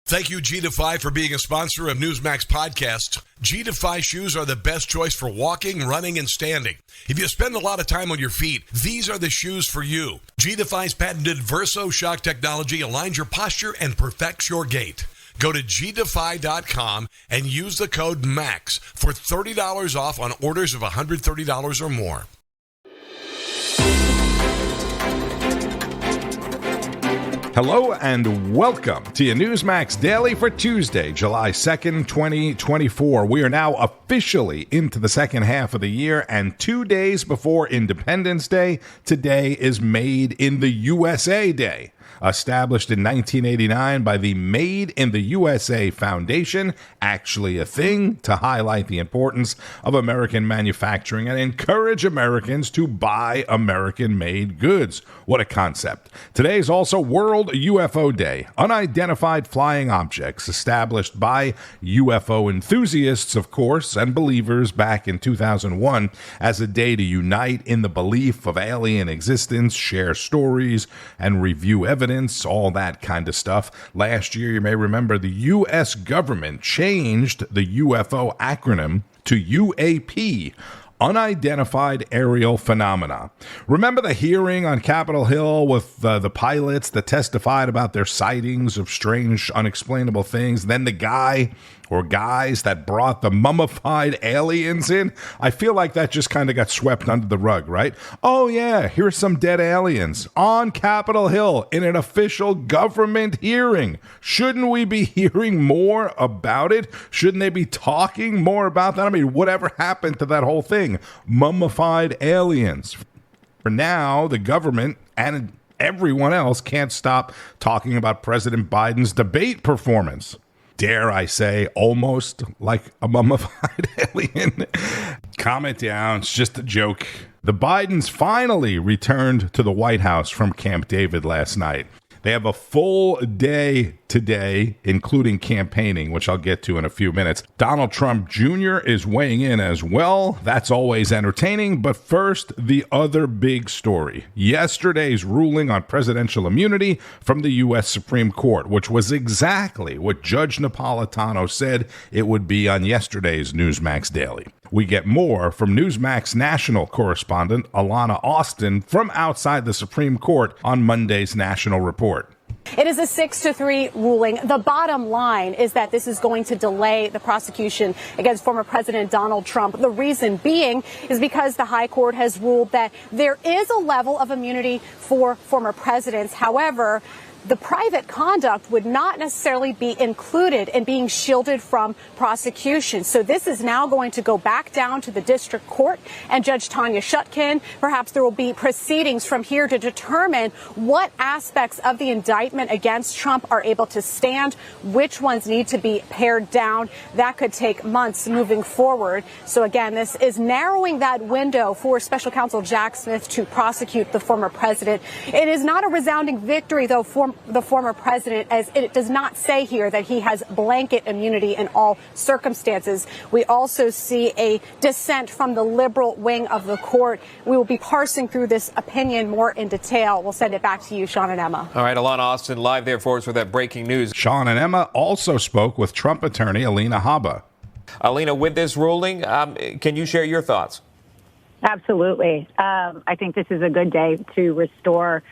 Thank you, G-Defy, for being a sponsor of Newsmax podcast. G-Defy shoes are the best choice for walking, running, and standing. If you spend a lot of time on your feet, these are the shoes for you. G-Defy's patented Verso shock technology aligns your posture and perfects your gait. Go to gdefy.com and use the code MAX for $30 off on orders of $130 or more. Hello and welcome to your Newsmax Daily for Tuesday, July 2nd, 2024. We are now officially into the second half of the year, and 2 days before Independence Day, today is Made in the USA Day. Established in 1989 by the Made in the USA Foundation, actually a thing to highlight the importance of American manufacturing and encourage Americans to buy American-made goods. What a concept. Today is also World UFO Day, unidentified flying objects established by UFO enthusiasts, of course, and believers back in 2001 as a day to unite in the belief of alien existence, share stories, and review evidence, all that kind of stuff. Last year, you may remember the U.S. government changed the UFO acronym to UAP, Unidentified Aerial Phenomena. Remember the hearing on Capitol Hill with the pilots that testified about their sightings of strange, unexplainable things? Then the guy or guys that brought the mummified aliens in? I feel like that just kind of got swept under the rug, right? Oh yeah, here's some dead aliens on Capitol Hill in an official government hearing. Shouldn't we be hearing more about it? Shouldn't they be talking more about that? I mean, whatever happened to that whole thing? Mummified aliens. For now, the government and everyone else can't stop talking about President Biden's debate performance. Dare I say, almost like a mummified alien. Calm it down. It's just a joke. The Bidens finally returned to the White House from Camp David last night. They have a full day today, including campaigning, which I'll get to in a few minutes. Donald Trump Jr. is weighing in as well. That's always entertaining. But first, the other big story. Yesterday's ruling on presidential immunity from the U.S. Supreme Court, which was exactly what Judge Napolitano said it would be on yesterday's Newsmax Daily. We get more from Newsmax national correspondent Alana Austin from outside the Supreme Court on Monday's National Report. It is a 6-3 ruling. The bottom line is that this is going to delay the prosecution against former President Donald Trump. The reason being is because the High Court has ruled that there is a level of immunity for former presidents. However, the private conduct would not necessarily be included in being shielded from prosecution. So this is now going to go back down to the district court and Judge Tanya Shutkin. Perhaps there will be proceedings from here to determine what aspects of the indictment against Trump are able to stand, which ones need to be pared down. That could take months moving forward. So again, this is narrowing that window for Special Counsel Jack Smith to prosecute the former president. It is not a resounding victory, though, for the former president, as it does not say here that he has blanket immunity in all circumstances. We also see a dissent from the liberal wing of the court. We will be parsing through this opinion more in detail. We'll send it back to you, Sean and Emma. All right, Alana Austin live there for us with that breaking news. Sean and Emma also spoke with Trump attorney Alina Habba. Alina, with this ruling, can you share your thoughts? Absolutely. I think this is a good day to restore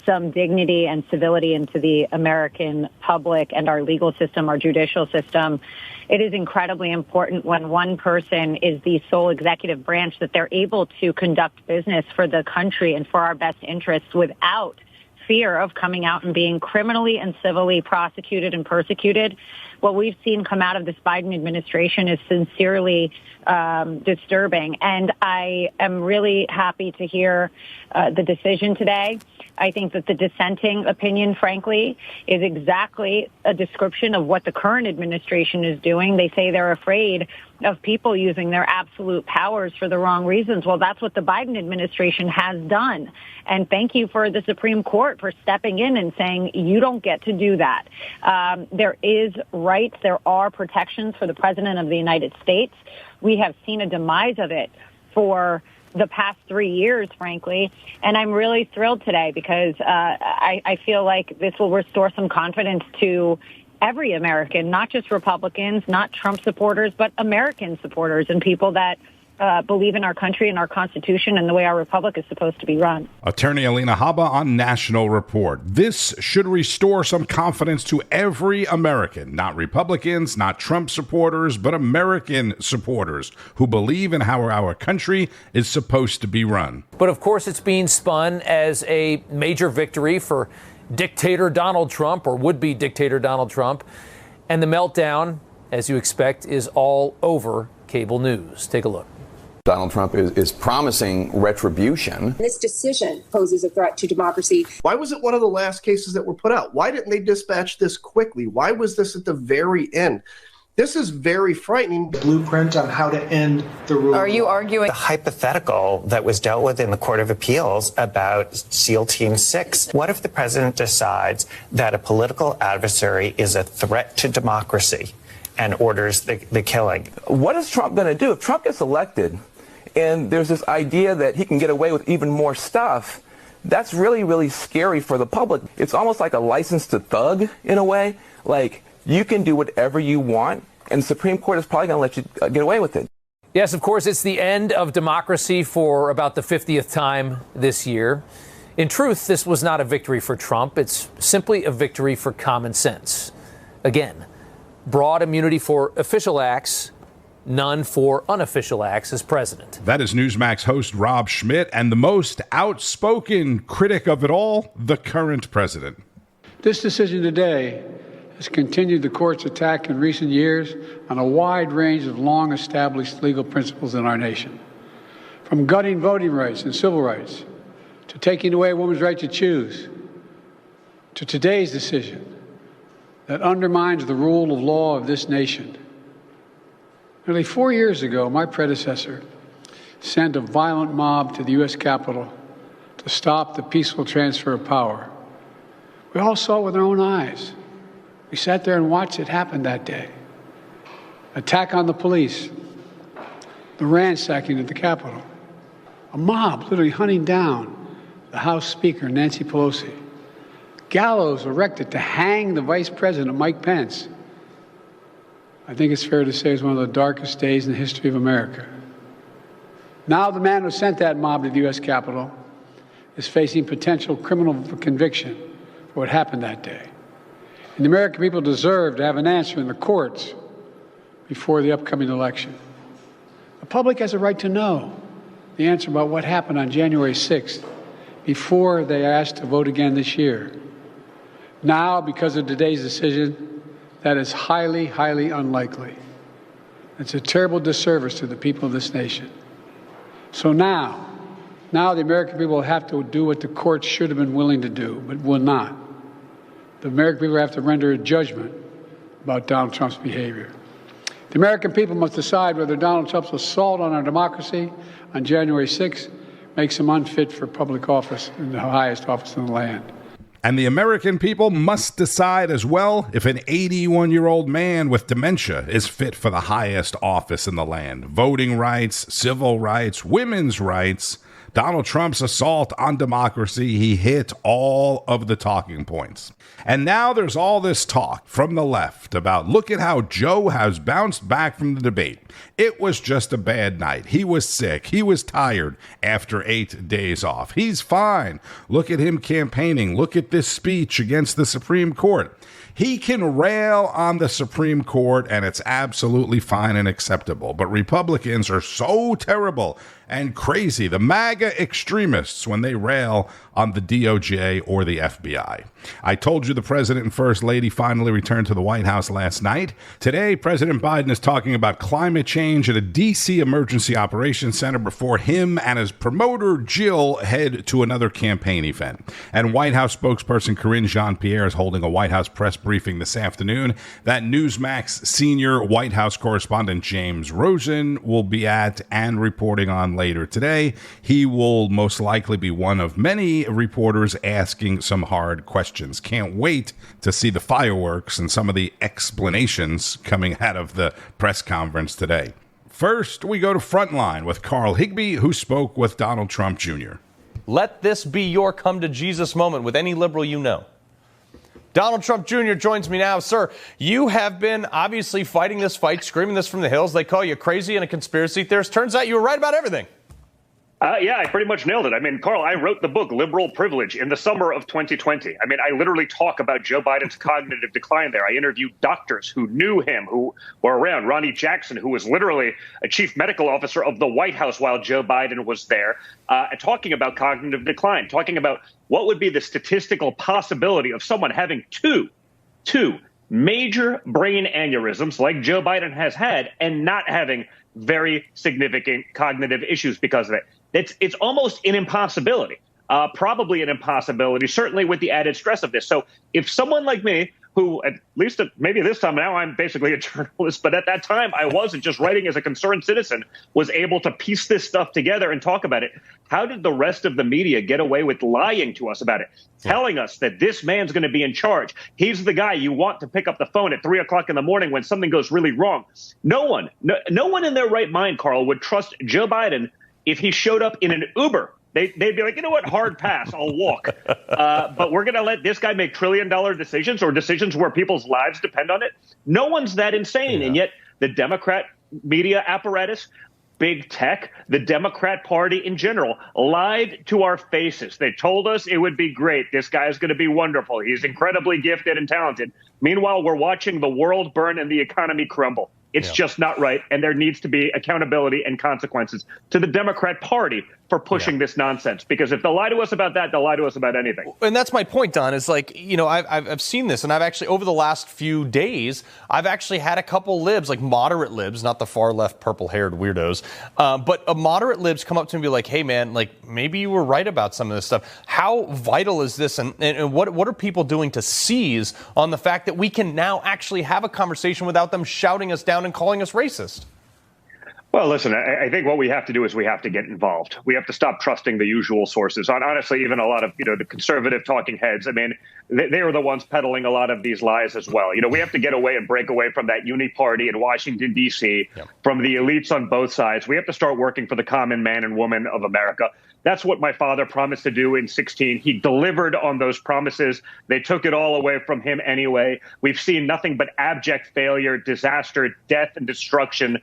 some dignity and civility into the American public and our legal system, our judicial system. It is incredibly important when one person is the sole executive branch that they're able to conduct business for the country and for our best interests without fear of coming out and being criminally and civilly prosecuted and persecuted. What we've seen come out of this Biden administration is sincerely disturbing. And I am really happy to hear the decision today. I think that the dissenting opinion, frankly, is exactly a description of what the current administration is doing. They say they're afraid of people using their absolute powers for the wrong reasons. Well, that's what the Biden administration has done. And thank you for the Supreme Court for stepping in and saying you don't get to do that. There is rights. There are protections for the president of the United States. We have seen a demise of it for the past 3 years, frankly. And I'm really thrilled today because I feel like this will restore some confidence to every American, not just Republicans, not Trump supporters, but American supporters and people that believe in our country and our Constitution and the way our republic is supposed to be run. Attorney Alina Habba on National Report. This should restore some confidence to every American, not Republicans, not Trump supporters, but American supporters who believe in how our country is supposed to be run. But of course, it's being spun as a major victory for dictator Donald Trump, or would-be dictator Donald Trump. And the meltdown, as you expect, is all over cable news. Take a look. Donald Trump is promising retribution. This decision poses a threat to democracy. Why was it one of the last cases that were put out? Why didn't they dispatch this quickly? Why was this at the very end? This is very frightening. Blueprint on how to end the rule. Are you arguing the hypothetical that was dealt with in the Court of Appeals about SEAL Team 6? What if the president decides that a political adversary is a threat to democracy and orders the killing? What is Trump going to do? If Trump gets elected and there's this idea that he can get away with even more stuff, that's really, really scary for the public. It's almost like a license to thug in a way. Like, you can do whatever you want, and the Supreme Court is probably going to let you get away with it. Yes, of course, it's the end of democracy for about the 50th time this year. In truth, this was not a victory for Trump. It's simply a victory for common sense. Again, broad immunity for official acts, none for unofficial acts as president. That is Newsmax host Rob Schmitt, and the most outspoken critic of it all, the current president. This decision today has continued the court's attack in recent years on a wide range of long-established legal principles in our nation, from gutting voting rights and civil rights, to taking away a woman's right to choose, to today's decision that undermines the rule of law of this nation. Nearly 4 years ago, my predecessor sent a violent mob to the U.S. Capitol to stop the peaceful transfer of power. We all saw it with our own eyes. We sat there and watched it happen that day. Attack on the police, the ransacking at the Capitol, a mob literally hunting down the House Speaker, Nancy Pelosi, gallows erected to hang the Vice President, Mike Pence. I think it's fair to say it was one of the darkest days in the history of America. Now the man who sent that mob to the U.S. Capitol is facing potential criminal conviction for what happened that day. And the American people deserve to have an answer in the courts before the upcoming election. The public has a right to know the answer about what happened on January 6th before they are asked to vote again this year. Now, because of today's decision, that is highly, highly unlikely. It's a terrible disservice to the people of this nation. So now the American people have to do what the courts should have been willing to do, but will not. The American people have to render a judgment about Donald Trump's behavior. The American people must decide whether Donald Trump's assault on our democracy on January 6th makes him unfit for public office in the highest office in the land. And the American people must decide as well if an 81-year-old man with dementia is fit for the highest office in the land. Voting rights, civil rights, women's rights. Donald Trump's assault on democracy, he hit all of the talking points. And now there's all this talk from the left about, look at how Joe has bounced back from the debate. It was just a bad night. He was sick. He was tired after 8 days off. He's fine. Look at him campaigning. Look at this speech against the Supreme Court. He can rail on the Supreme Court, and it's absolutely fine and acceptable. But Republicans are so terrible and crazy, the MAGA extremists, when they rail on the DOJ or the FBI. I told you the president and first lady finally returned to the White House last night. Today, President Biden is talking about climate change at a D.C. Emergency Operations Center before him and his promoter, Jill, head to another campaign event. And White House spokesperson Karine Jean-Pierre is holding a White House press briefing this afternoon that Newsmax senior White House correspondent James Rosen will be at and reporting on later today. He will most likely be one of many reporters asking some hard questions. Can't wait to see the fireworks and some of the explanations coming out of the press conference today. First, we go to Frontline with Carl Higbie, who spoke with Donald Trump Jr. Let this be your come to Jesus moment with any liberal you know. Donald Trump Jr. joins me now. Sir, you have been obviously fighting this fight, screaming this from the hills. They call you crazy and a conspiracy theorist. Turns out you were right about everything. Yeah, I pretty much nailed it. I mean, Carl, I wrote the book Liberal Privilege in the summer of 2020. I mean, I literally talk about Joe Biden's cognitive decline there. I interviewed doctors who knew him, who were around. Ronnie Jackson, who was literally a chief medical officer of the White House while Joe Biden was there, talking about cognitive decline, talking about what would be the statistical possibility of someone having two major brain aneurysms like Joe Biden has had and not having very significant cognitive issues because of it. It's almost an impossibility, probably an impossibility, certainly with the added stress of this. So if someone like me, who at least maybe this time now I'm basically a journalist, but at that time I wasn't, just writing as a concerned citizen, was able to piece this stuff together and talk about it. How did the rest of the media get away with lying to us about it, telling us that this man's going to be in charge? He's the guy you want to pick up the phone at 3 o'clock in the morning when something goes really wrong. No one in their right mind, Carl, would trust Joe Biden if he showed up in an Uber. They'd be like, you know what, hard pass, I'll walk. But we're going to let this guy make trillion-dollar decisions or decisions where people's lives depend on it? No one's that insane. Yeah. And yet the Democrat media apparatus, big tech, the Democrat Party in general, lied to our faces. They told us it would be great. This guy is going to be wonderful. He's incredibly gifted and talented. Meanwhile, we're watching the world burn and the economy crumble. It's just not right, and there needs to be accountability and consequences to the Democrat Party for pushing this nonsense. Because if they'll lie to us about that, they'll lie to us about anything. And that's my point, Don, is like, you know, I've seen this, and I've actually, over the last few days, I've actually had a couple libs, like moderate libs, not the far left purple-haired weirdos, but moderate libs come up to me and be like, hey, man, like, maybe you were right about some of this stuff. How vital is this, and what are people doing to seize on the fact that we can now actually have a conversation without them shouting us down and calling us racist? Well, listen, I think what we have to do is we have to get involved. We have to stop trusting the usual sources. Honestly, even a lot of, the conservative talking heads, I mean, they are the ones peddling a lot of these lies as well. We have to get away and break away from that uni-party in Washington, D.C., from the elites on both sides. We have to start working for the common man and woman of America. That's what my father promised to do in 2016. He delivered on those promises. They took it all away from him anyway. We've seen nothing but abject failure, disaster, death, and destruction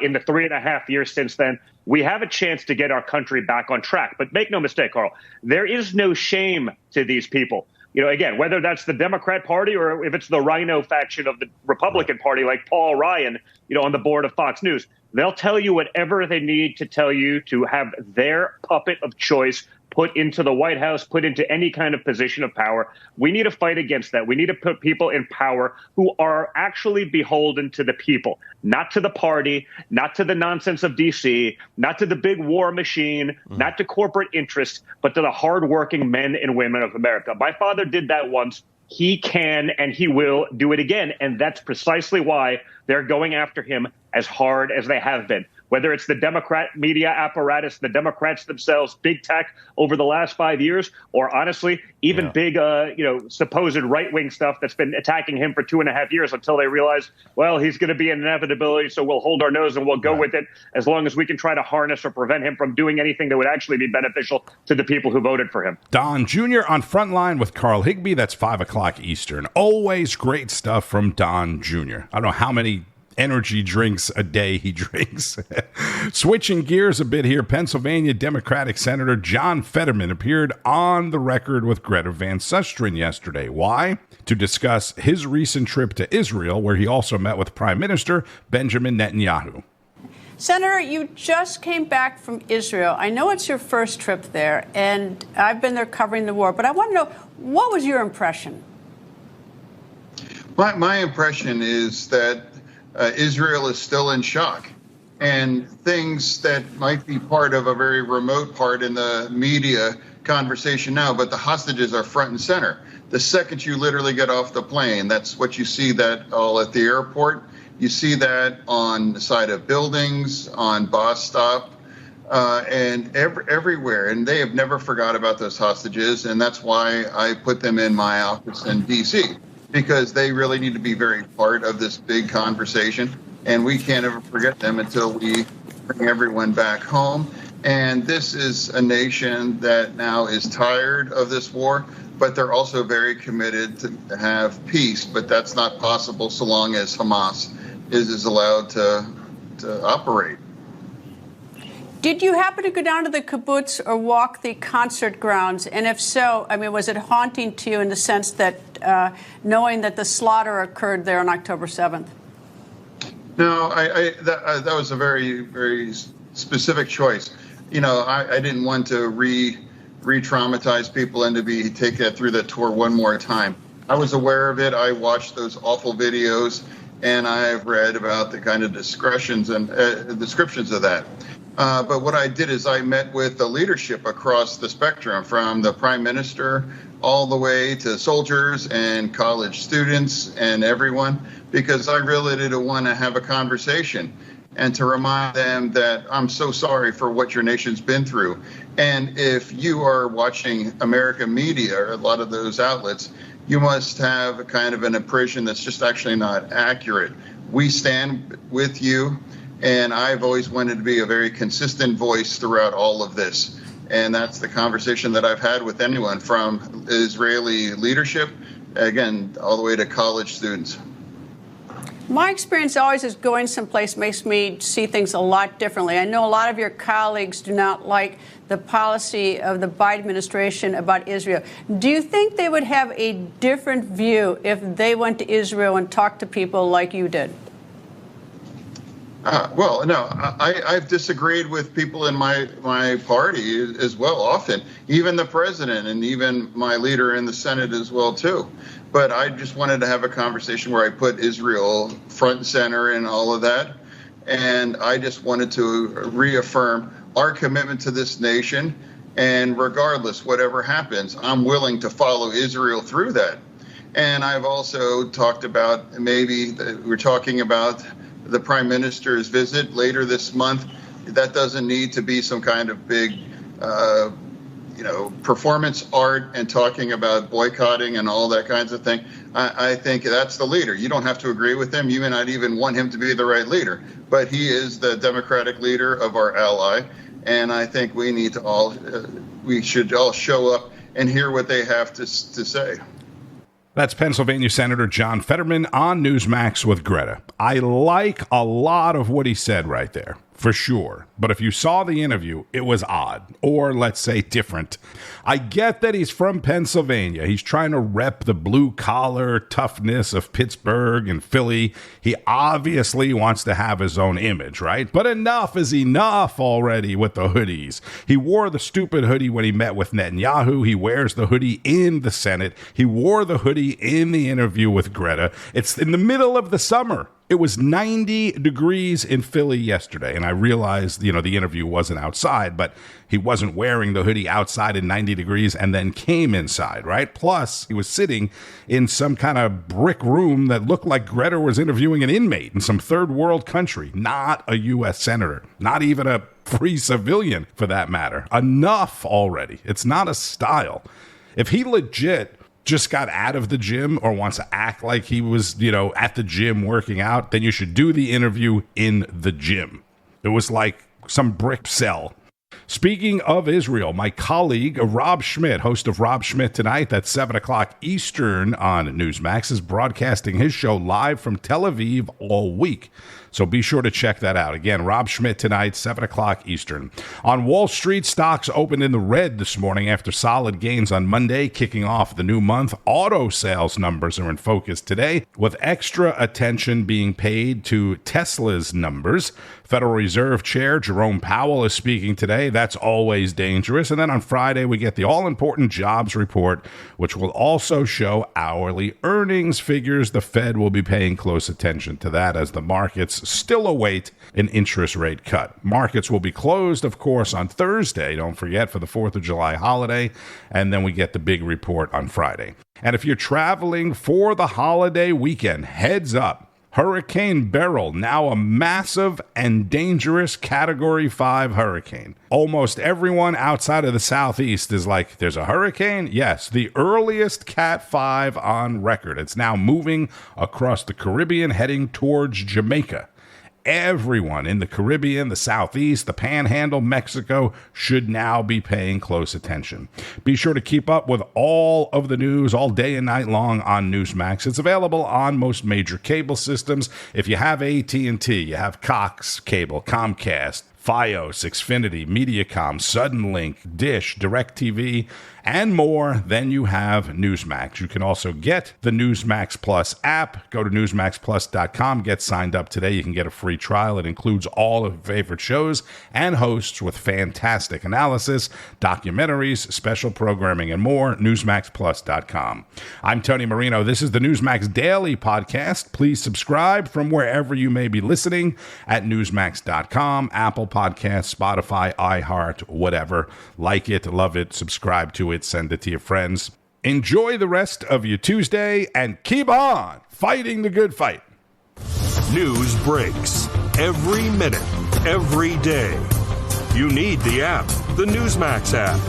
in the 3.5 years since then. We have a chance to get our country back on track. But make no mistake, Carl, there is no shame to these people. Again, whether that's the Democrat Party or if it's the Rhino faction of the Republican Party, like Paul Ryan, on the board of Fox News, they'll tell you whatever they need to tell you to have their puppet of choice put into the White House, put into any kind of position of power. We need to fight against that. We need to put people in power who are actually beholden to the people, not to the party, not to the nonsense of D.C., not to the big war machine, not to corporate interests, but to the hardworking men and women of America. My father did that once. He can and he will do it again. And that's precisely why they're going after him as hard as they have been. Whether it's the Democrat media apparatus, the Democrats themselves, big tech over the last 5 years, or honestly, even big, supposed right-wing stuff that's been attacking him for 2.5 years until they realize, well, he's going to be an inevitability, so we'll hold our nose and we'll go with it as long as we can try to harness or prevent him from doing anything that would actually be beneficial to the people who voted for him. Don Jr. on Frontline with Carl Higbie. That's 5 o'clock Eastern. Always great stuff from Don Jr. I don't know how many energy drinks a day he drinks. Switching gears a bit here, Pennsylvania Democratic Senator John Fetterman appeared on the record with Greta Van Susteren yesterday. Why? To discuss his recent trip to Israel, where he also met with Prime Minister Benjamin Netanyahu. Senator, you just came back from Israel. I know it's your first trip there, and I've been there covering the war, but I want to know, what was your impression? My impression is that Israel is still in shock, and things that might be part of a very remote part in the media conversation now, but the hostages are front and center. The second you literally get off the plane, that's what you see that all at the airport. You see that on the side of buildings, on bus stop, and everywhere. And they have never forgot about those hostages, and that's why I put them in my office in D.C., because they really need to be very part of this big conversation, and we can't ever forget them until we bring everyone back home. And this is a nation that now is tired of this war. but they're also very committed to have peace. But that's not possible so long as Hamas is allowed to operate. Did you happen to go down to the kibbutz or walk the concert grounds? And if so, I mean, was it haunting to you in the sense that knowing that the slaughter occurred there on October 7th? No, that was a very, very specific choice. You know, I didn't want to re-traumatize people and to take that through that tour one more time. I was aware of it. I watched those awful videos, and I've read about the kind of descriptions of that. But what I did is I met with the leadership across the spectrum, from the prime minister all the way to soldiers and college students and everyone, because I really did want to have a conversation and to remind them that I'm so sorry for what your nation's been through. And if you are watching American media, or a lot of those outlets, you must have a kind of an impression that's just actually not accurate. We stand with you. And I've always wanted to be a very consistent voice throughout all of this. And that's the conversation that I've had with anyone, from Israeli leadership, again, all the way to college students. My experience always is going someplace makes me see things a lot differently. I know a lot of your colleagues do not like the policy of the Biden administration about Israel. Do you think they would have a different view if they went to Israel and talked to people like you did? Well, no, I've disagreed with people in my party as well, often, even the president and even my leader in the Senate as well, too. But I just wanted to have a conversation where I put Israel front and center in all of that. And I just wanted to reaffirm our commitment to this nation. And regardless, whatever happens, I'm willing to follow Israel through that. And I've also talked about we're talking about the prime minister's visit later this month. That doesn't need to be some kind of big, performance art and talking about boycotting and all that kinds of thing. I think that's the leader. You don't have to agree with him. You may not even want him to be the right leader, but he is the democratic leader of our ally. And I think we need to we should all show up and hear what they have to say. That's Pennsylvania Senator John Fetterman on Newsmax with Greta. I like a lot of what he said right there, for sure. But if you saw the interview, it was odd, or let's say different. I get that he's from Pennsylvania. He's trying to rep the blue-collar toughness of Pittsburgh and Philly. He obviously wants to have his own image, right? But enough is enough already with the hoodies. He wore the stupid hoodie when he met with Netanyahu. He wears the hoodie in the Senate. He wore the hoodie in the interview with Greta. It's in the middle of the summer. It was 90 degrees in Philly yesterday, and I realized, the interview wasn't outside, but he wasn't wearing the hoodie outside in 90 degrees and then came inside, right? Plus, he was sitting in some kind of brick room that looked like Greta was interviewing an inmate in some third world country, not a U.S. senator, not even a free civilian for that matter. Enough already. It's not a style. If he legit just got out of the gym or wants to act like he was, at the gym working out, then you should do the interview in the gym. It was like some brick cell. Speaking of Israel, my colleague, Rob Schmitt, host of Rob Schmitt Tonight, that's 7 o'clock Eastern on Newsmax, is broadcasting his show live from Tel Aviv all week. So be sure to check that out. Again, Rob Schmitt Tonight, 7 o'clock Eastern. On Wall Street, stocks opened in the red this morning after solid gains on Monday, kicking off the new month. Auto sales numbers are in focus today, with extra attention being paid to Tesla's numbers. Federal Reserve Chair Jerome Powell is speaking today. That's always dangerous. And then on Friday, we get the all-important jobs report, which will also show hourly earnings figures. The Fed will be paying close attention to that as the markets still await an interest rate cut. Markets will be closed, of course, on Thursday, don't forget, for the 4th of July holiday. And then we get the big report on Friday. And if you're traveling for the holiday weekend, heads up. Hurricane Beryl, now a massive and dangerous Category 5 hurricane. Almost everyone outside of the Southeast is like, there's a hurricane? Yes, the earliest Cat 5 on record. It's now moving across the Caribbean, heading towards Jamaica. everyone in the Caribbean, the Southeast, the Panhandle, Mexico should now be paying close attention. Be sure to keep up with all of the news all day and night long on Newsmax. It's available on most major cable systems. If you have AT&T, you have Cox Cable, Comcast, Fios, Xfinity, Mediacom, Suddenlink, Dish, DirecTV, and more, then you have Newsmax. You can also get the Newsmax Plus app. Go to newsmaxplus.com. Get signed up today. You can get a free trial. It includes all of your favorite shows and hosts with fantastic analysis, documentaries, special programming, and more. Newsmaxplus.com. I'm Tony Marino. This is the Newsmax Daily Podcast. Please subscribe from wherever you may be listening at newsmax.com, Apple Podcasts, Spotify, iHeart, whatever. Like it, love it, subscribe to it, send it to your friends. Enjoy the rest of your Tuesday and keep on fighting the good fight. News breaks every minute, every day. You need the app, the Newsmax app.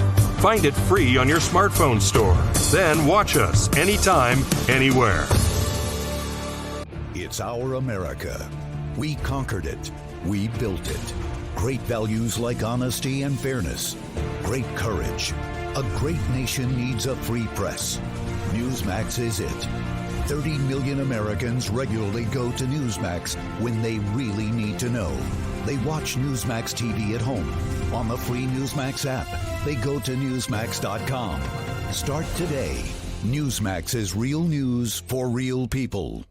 Find it free on your smartphone store. Then watch us anytime, anywhere. It's our America. We conquered it. We built it. Great values like honesty and fairness. Great courage. A great nation needs a free press. Newsmax is it. 30 million Americans regularly go to Newsmax when they really need to know. They watch Newsmax TV at home. On the free Newsmax app, they go to newsmax.com. Start today. Newsmax is real news for real people.